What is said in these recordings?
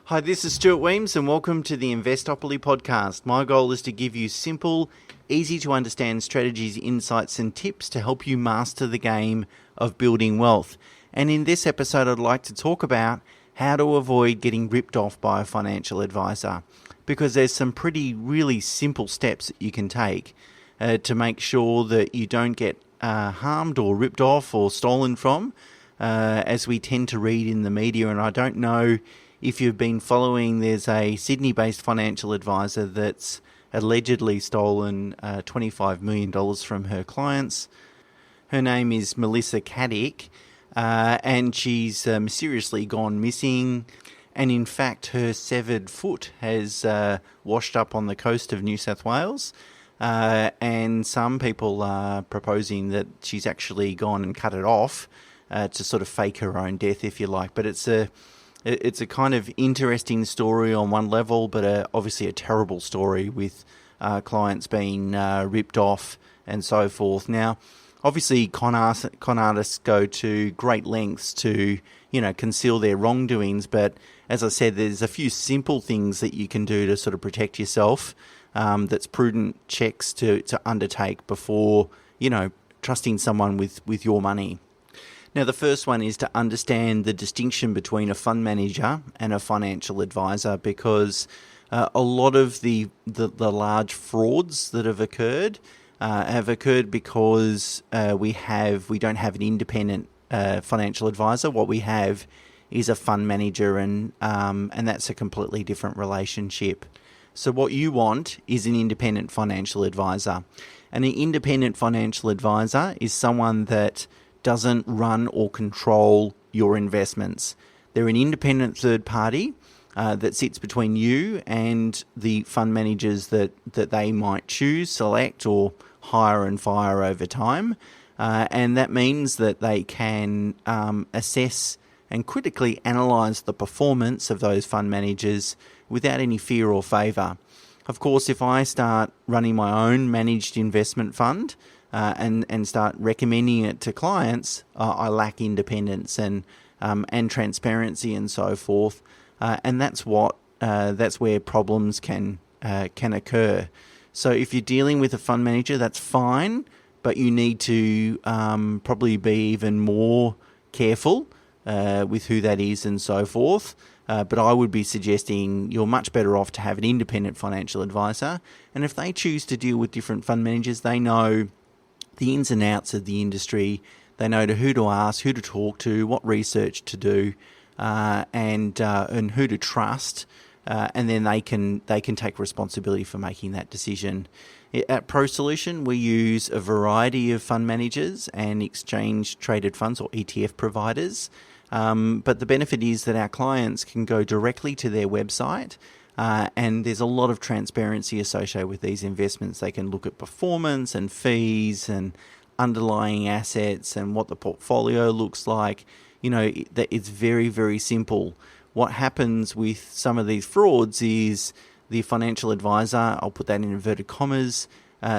Hi, this is Stuart Weems and welcome to the Investopoly podcast. My goal is to give you simple, easy to understand strategies, insights and tips to help you master the game of building wealth. And in this episode, I'd like to talk about how to avoid getting ripped off by a financial advisor, because there's some really simple steps that you can take to make sure that you don't get harmed or ripped off or stolen from, as we tend to read in the media. And I don't know if you've been following, there's a Sydney-based financial advisor that's allegedly stolen $25 million from her clients. Her name is Melissa Caddick, and she's mysteriously gone missing. And in fact, her severed foot has washed up on the coast of New South Wales. And some people are proposing that she's actually gone and cut it off to sort of fake her own death, if you like. But it's a kind of interesting story on one level, but obviously a terrible story with clients being ripped off and so forth. Now, obviously, con artists go to great lengths to, conceal their wrongdoings. But as I said, there's a few simple things that you can do to sort of protect yourself. That's prudent checks to undertake before, trusting someone with your money. Now, the first one is to understand the distinction between a fund manager and a financial advisor, because a lot of the large frauds that have occurred because we don't have an independent financial advisor. What we have is a fund manager, and that's a completely different relationship. So what you want is an independent financial advisor. And an independent financial advisor is someone that doesn't run or control your investments. They're an independent third party that sits between you and the fund managers that they might choose, select, or hire and fire over time. And that means that they can assess and critically analyse the performance of those fund managers without any fear or favour. Of course, if I start running my own managed investment fund, and start recommending it to clients, I lack independence and transparency and so forth, and that's where problems can occur. So if you're dealing with a fund manager, that's fine, but you need to probably be even more careful with who that is and so forth. But I would be suggesting you're much better off to have an independent financial advisor, and if they choose to deal with different fund managers, they know the ins and outs of the industry. They know who to ask, who to talk to, what research to do, and who to trust, and then they can take responsibility for making that decision. At Pro Solution, we use a variety of fund managers and exchange traded funds or ETF providers. But the benefit is that our clients can go directly to their website. And there's a lot of transparency associated with these investments. They can look at performance and fees and underlying assets and what the portfolio looks like. It's very, very simple. What happens with some of these frauds is the financial advisor, I'll put that in inverted commas,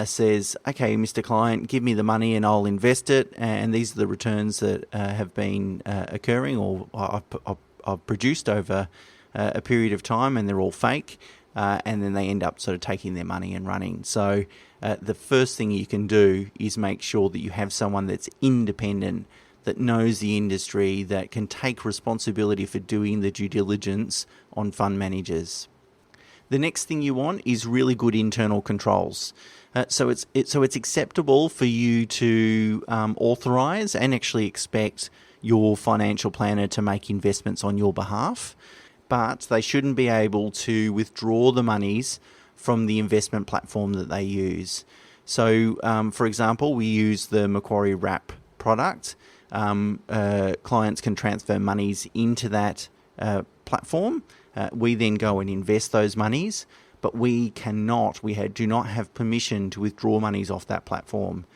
says, okay, Mr. Client, give me the money and I'll invest it. And these are the returns that have been occurring or I've produced over a period of time, and they're all fake, and then they end up sort of taking their money and running. So the first thing you can do is make sure that you have someone that's independent, that knows the industry, that can take responsibility for doing the due diligence on fund managers. The next thing you want is really good internal controls. So it's acceptable for you to authorise and actually expect your financial planner to make investments on your behalf, but they shouldn't be able to withdraw the monies from the investment platform that they use. So, for example, we use the Macquarie Wrap product. Clients can transfer monies into that platform. We then go and invest those monies, but we do not have permission to withdraw monies off that platform.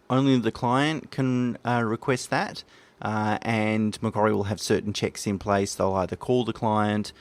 Only the client can request that. And Macquarie will have certain checks in place. They'll either call the client,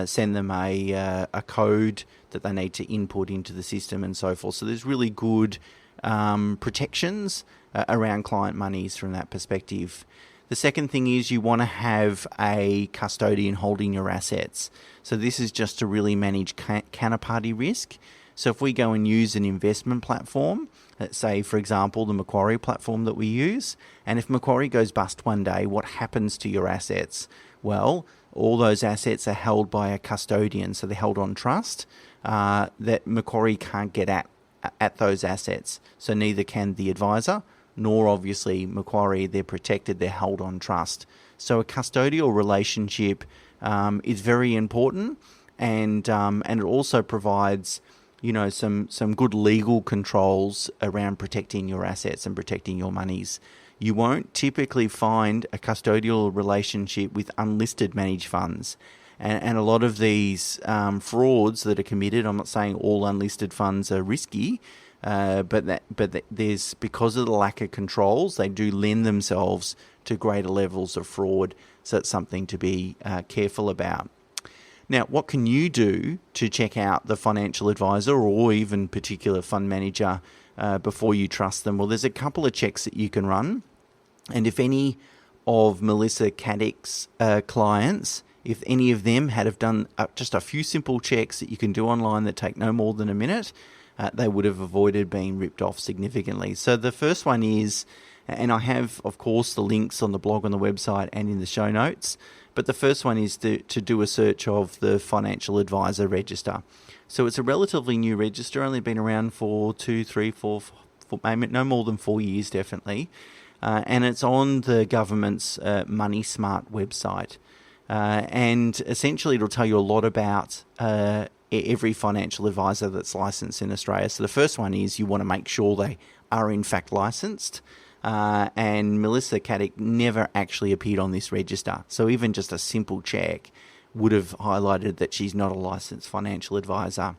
send them a code that they need to input into the system and so forth. So there's really good protections around client monies from that perspective. The second thing is you want to have a custodian holding your assets. So this is just to really manage counterparty risk. So if we go and use an investment platform, let's say, for example, the Macquarie platform that we use, and if Macquarie goes bust one day, what happens to your assets? Well, all those assets are held by a custodian, so they're held on trust, that Macquarie can't get at those assets. So neither can the advisor, nor obviously Macquarie. They're protected, they're held on trust. So a custodial relationship is very important, and it also provides, you know, some good legal controls around protecting your assets and protecting your monies. You won't typically find a custodial relationship with unlisted managed funds. And a lot of these frauds that are committed, I'm not saying all unlisted funds are risky, but there's, because of the lack of controls, they do lend themselves to greater levels of fraud. So it's something to be careful about. Now, what can you do to check out the financial advisor or even particular fund manager before you trust them? Well, there's a couple of checks that you can run. And if any of Melissa Caddick's clients, if any of them have done just a few simple checks that you can do online that take no more than a minute, they would have avoided being ripped off significantly. So the first one is, and I have, of course, the links on the blog on the website and in the show notes, but the first one is to do a search of the Financial Advisor Register. So it's a relatively new register, only been around for 2, 3, 4, maybe no more than 4 years, definitely. And it's on the government's Money Smart website. And essentially it'll tell you a lot about every financial advisor that's licensed in Australia. So the first one is you want to make sure they are in fact licensed. And Melissa Caddick never actually appeared on this register. So even just a simple check would have highlighted that she's not a licensed financial advisor.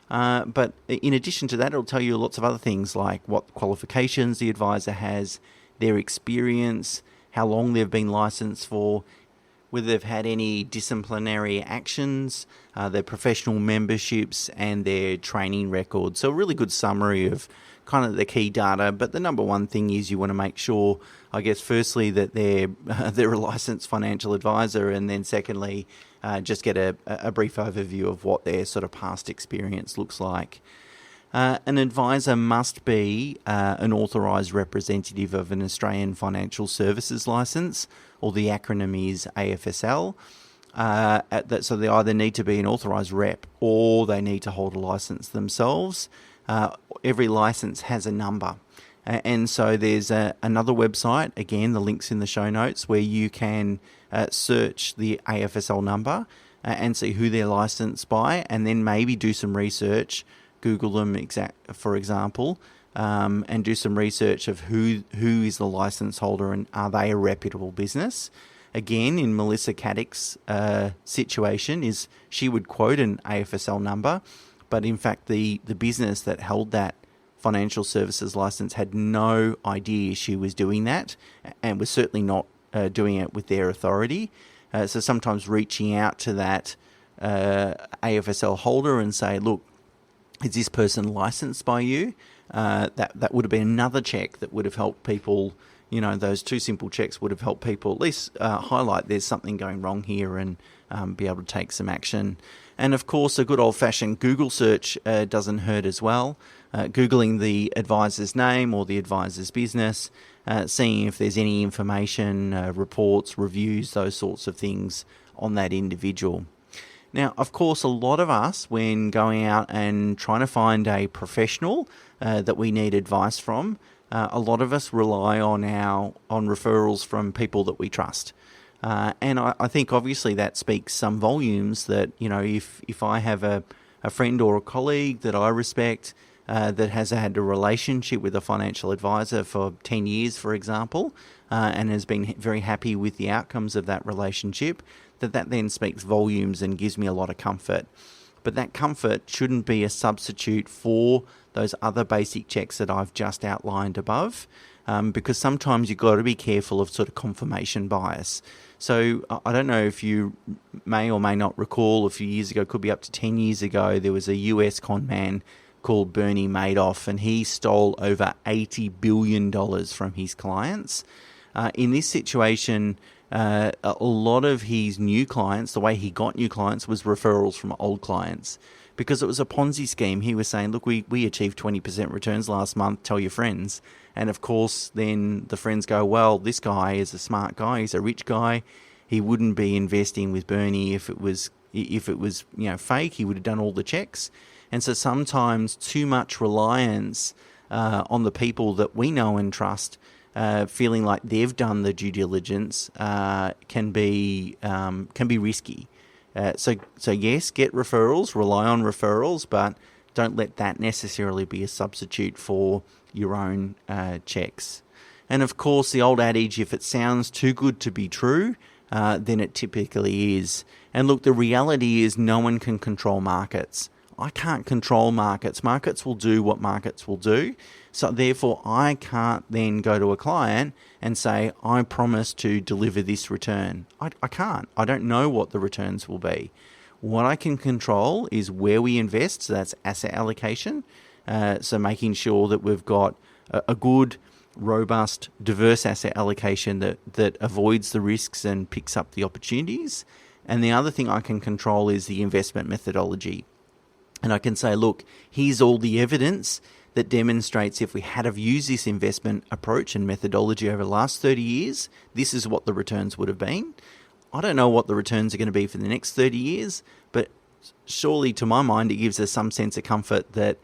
But in addition to that, it'll tell you lots of other things like what qualifications the advisor has, their experience, how long they've been licensed for, whether they've had any disciplinary actions, their professional memberships, and their training records. So a really good summary of kind of the key data. But the number one thing is you want to make sure, I guess, firstly, that they're a licensed financial advisor, and then secondly, just get a brief overview of what their sort of past experience looks like. An advisor must be an authorised representative of an Australian Financial Services Licence, or the acronym is AFSL. So they either need to be an authorised rep or they need to hold a licence themselves. Every licence has a number. And so there's another website, again, the link's in the show notes, where you can search the AFSL number and see who they're licensed by, and then maybe do some research, Google them, for example, and do some research of who is the license holder and are they a reputable business. Again, in Melissa Caddick's situation, is she would quote an AFSL number, but in fact the business that held that financial services license had no idea she was doing that, and was certainly not doing it with their authority. So sometimes reaching out to that AFSL holder and say, look, is this person licensed by you? That would have been another check that would have helped people. You know, those two simple checks would have helped people at least highlight there's something going wrong here and be able to take some action. And of course, a good old-fashioned Google search doesn't hurt as well. Googling the advisor's name or the advisor's business, seeing if there's any information, reports, reviews, those sorts of things on that individual. Now, of course, a lot of us, when going out and trying to find a professional that we need advice from, a lot of us rely on referrals from people that we trust. And I think obviously that speaks some volumes that, you know, if I have a friend or a colleague that I respect that has had a relationship with a financial advisor for 10 years, for example, and has been very happy with the outcomes of that relationship, that then speaks volumes and gives me a lot of comfort. But that comfort shouldn't be a substitute for those other basic checks that I've just outlined above, because sometimes you've got to be careful of sort of confirmation bias. So I don't know if you may or may not recall, a few years ago, could be up to 10 years ago, there was a US con man called Bernie Madoff, and he stole over $80 billion from his clients. In this situation, a lot of his new clients, the way he got new clients was referrals from old clients, because it was a Ponzi scheme. He was saying, look, we achieved 20% returns last month, tell your friends. And of course, then the friends go, well, this guy is a smart guy, he's a rich guy. He wouldn't be investing with Bernie if it was fake. He would have done all the checks. And so sometimes too much reliance on the people that we know and trust, feeling like they've done the due diligence, can be risky. So yes, get referrals, rely on referrals, but don't let that necessarily be a substitute for your own checks. And of course, the old adage, if it sounds too good to be true, then it typically is. And look, the reality is no one can control markets. I can't control markets. Markets will do what markets will do. So therefore, I can't then go to a client and say, I promise to deliver this return. I can't. I don't know what the returns will be. What I can control is where we invest. So that's asset allocation. So making sure that we've got a good, robust, diverse asset allocation that avoids the risks and picks up the opportunities. And the other thing I can control is the investment methodology. And I can say, look, here's all the evidence that demonstrates if we had have used this investment approach and methodology over the last 30 years, this is what the returns would have been. I don't know what the returns are going to be for the next 30 years, but surely to my mind, it gives us some sense of comfort that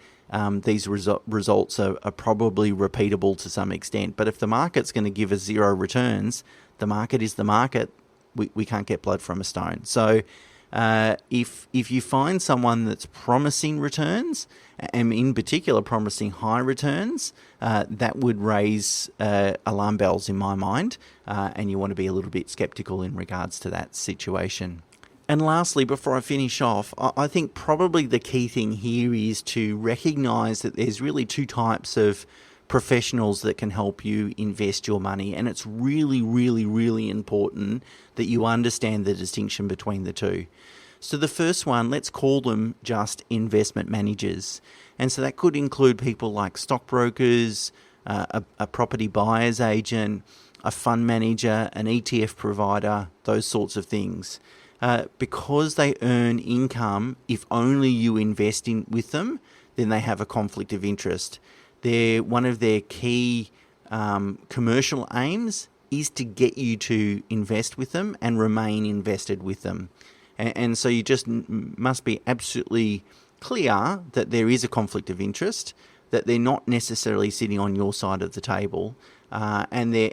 these results are probably repeatable to some extent. But if the market's going to give us zero returns, the market is the market. We can't get blood from a stone. So if you find someone that's promising returns, and in particular promising high returns, that would raise alarm bells in my mind, and you want to be a little bit skeptical in regards to that situation. And lastly, before I finish off, I think probably the key thing here is to recognise that there's really two types of professionals that can help you invest your money, and it's really, really, really important that you understand the distinction between the two. So the first one, let's call them just investment managers. And so that could include people like stockbrokers, a property buyer's agent, a fund manager, an ETF provider, those sorts of things. Because they earn income, if only you invest with them, then they have a conflict of interest. One of their key commercial aims is to get you to invest with them and remain invested with them. And so you just must be absolutely clear that there is a conflict of interest, that they're not necessarily sitting on your side of the table, and they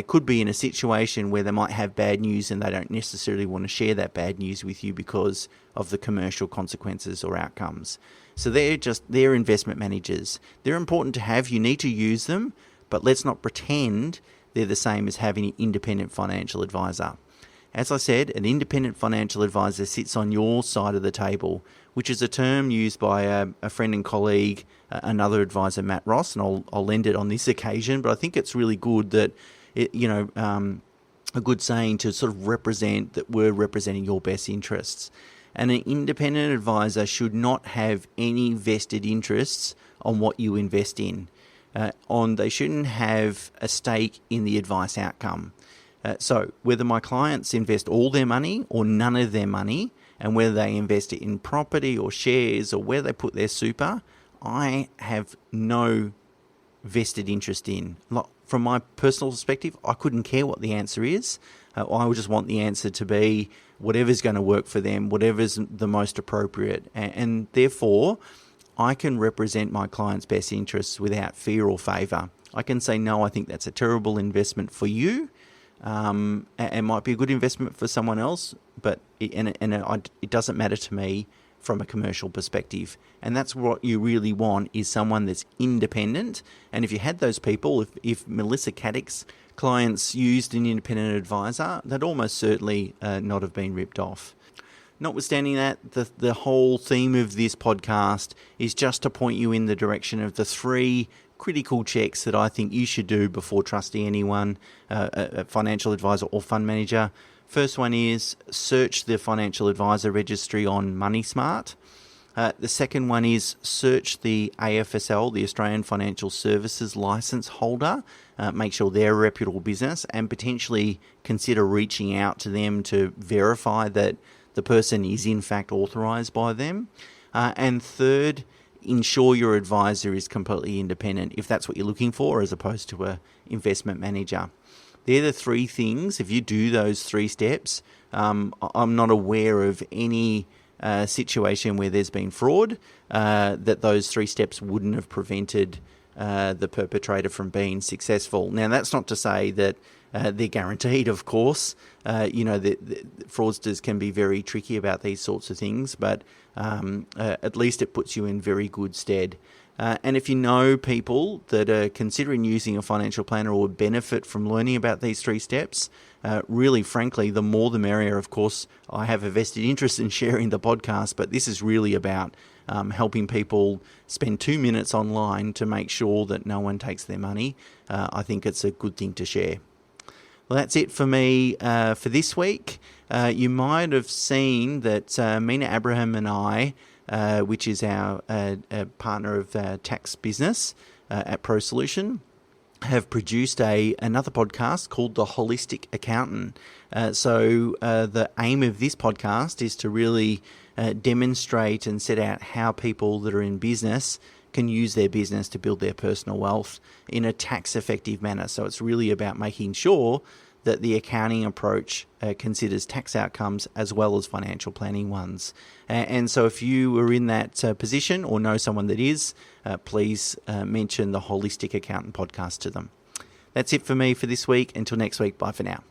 could be in a situation where they might have bad news and they don't necessarily want to share that bad news with you because of the commercial consequences or outcomes. So they're investment managers. They're important to have. You need to use them, but let's not pretend they're the same as having an independent financial advisor. As I said, an independent financial advisor sits on your side of the table, which is a term used by a friend and colleague, another advisor, Matt Ross, and I'll lend it on this occasion, but I think it's really good that, a good saying to sort of represent that we're representing your best interests. And an independent advisor should not have any vested interests on what you invest in. They shouldn't have a stake in the advice outcome. So whether my clients invest all their money or none of their money, and whether they invest it in property or shares or where they put their super, I have no vested interest in. From my personal perspective, I couldn't care what the answer is. I would just want the answer to be whatever's going to work for them, whatever's the most appropriate. And therefore, I can represent my client's best interests without fear or favour. I can say, no, I think that's a terrible investment for you. It might be a good investment for someone else, but it doesn't matter to me from a commercial perspective. And that's what you really want, is someone that's independent. And if you had those people, if Melissa Caddick's clients used an independent advisor, they'd almost certainly not have been ripped off. Notwithstanding that, the whole theme of this podcast is just to point you in the direction of the three critical checks that I think you should do before trusting anyone, a financial advisor or fund manager. First one is search the financial advisor registry on MoneySmart. The second one is search the AFSL, the Australian Financial Services Licence Holder, make sure they're a reputable business, and potentially consider reaching out to them to verify that the person is in fact authorised by them. And third, ensure your advisor is completely independent if that's what you're looking for, as opposed to an investment manager. They're the three things. If you do those 3 steps, I'm not aware of any situation where there's been fraud that those 3 steps wouldn't have prevented the perpetrator from being successful. Now, that's not to say that they're guaranteed, of course. The fraudsters can be very tricky about these sorts of things, but at least it puts you in very good stead. And if you know people that are considering using a financial planner or would benefit from learning about these 3 steps, really, frankly, the more the merrier. Of course, I have a vested interest in sharing the podcast, but this is really about helping people spend 2 minutes online to make sure that no one takes their money. I think it's a good thing to share. Well, that's it for me for this week. You might have seen that Mina Abraham and I, which is our partner of tax business at Pro Solution, have produced another podcast called The Holistic Accountant. So the aim of this podcast is to really demonstrate and set out how people that are in business can use their business to build their personal wealth in a tax-effective manner. So it's really about making sure that the accounting approach considers tax outcomes as well as financial planning ones. And so if you are in that position or know someone that is, please mention the Holistic Accountant podcast to them. That's it for me for this week. Until next week, bye for now.